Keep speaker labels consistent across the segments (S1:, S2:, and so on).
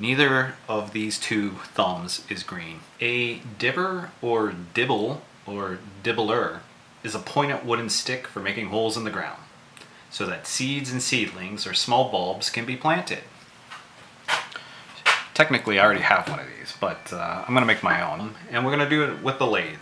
S1: Neither of these two thumbs is green. A dibber or dibble or dibbler is a pointed wooden stick for making holes in the ground so that seeds and seedlings or small bulbs can be planted. Technically, I already have one of these, but I'm going to make my own, and we're going to do it with the lathe.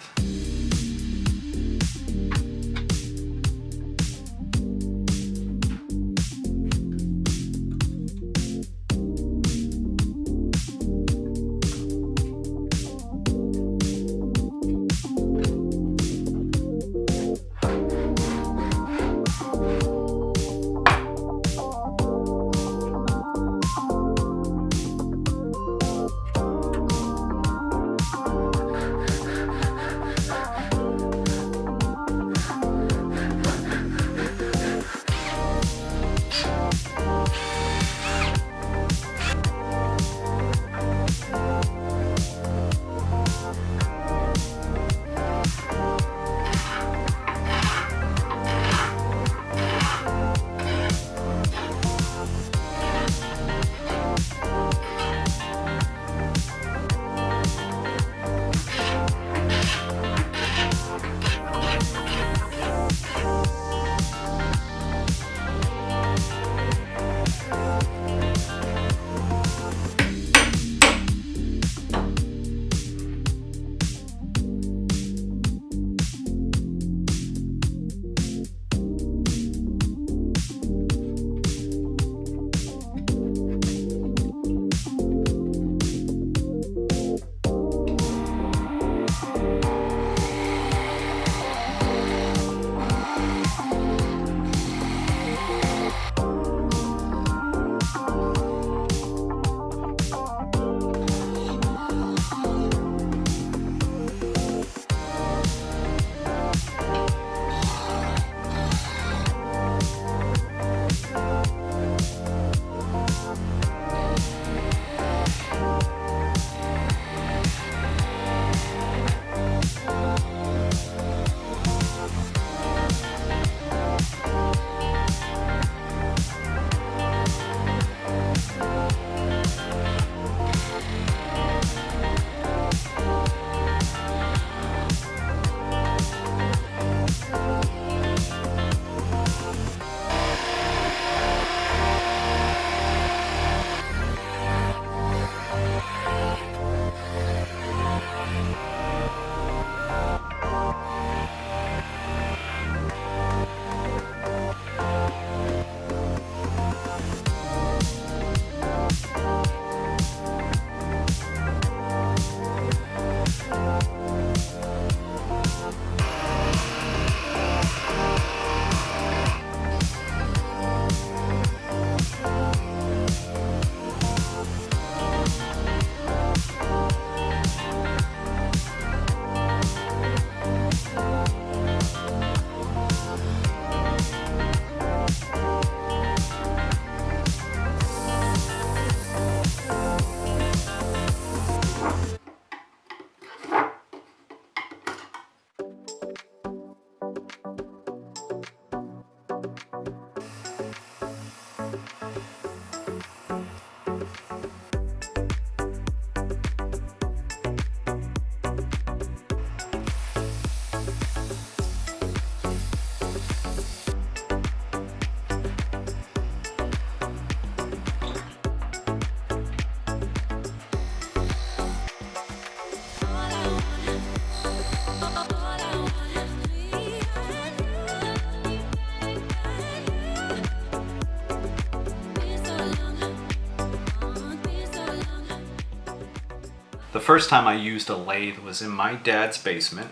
S1: The first time I used a lathe was in my dad's basement,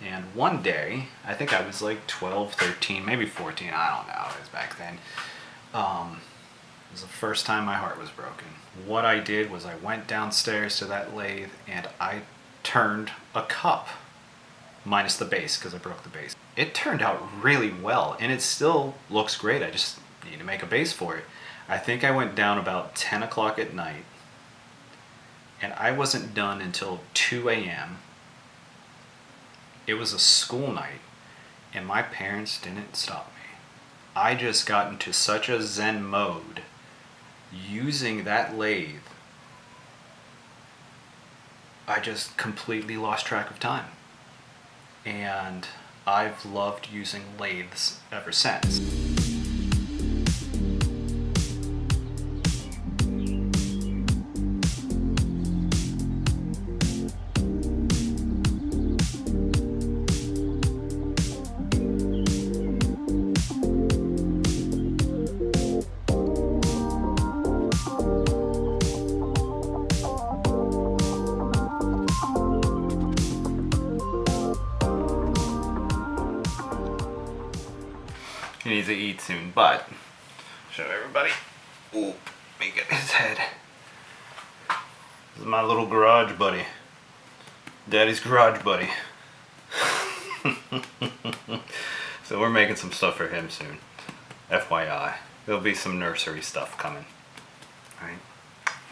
S1: and one day, I think I was like 12, 13, maybe 14, I don't know, it was back then. It was the first time my heart was broken. What I did was I went downstairs to that lathe and I turned a cup, minus the base because I broke the base. It turned out really well, and it still looks great. I just need to make a base for it. I think I went down about 10 o'clock at night, and I wasn't done until 2 a.m. It was a school night, and my parents didn't stop me. I just got into such a zen mode using that lathe I just completely lost track of time. And I've loved using lathes ever since. He needs to eat soon, but show everybody. Ooh, let me get his head. This is my little garage buddy. Daddy's garage buddy. So we're making some stuff for him soon. FYI. There'll be some nursery stuff coming. Alright.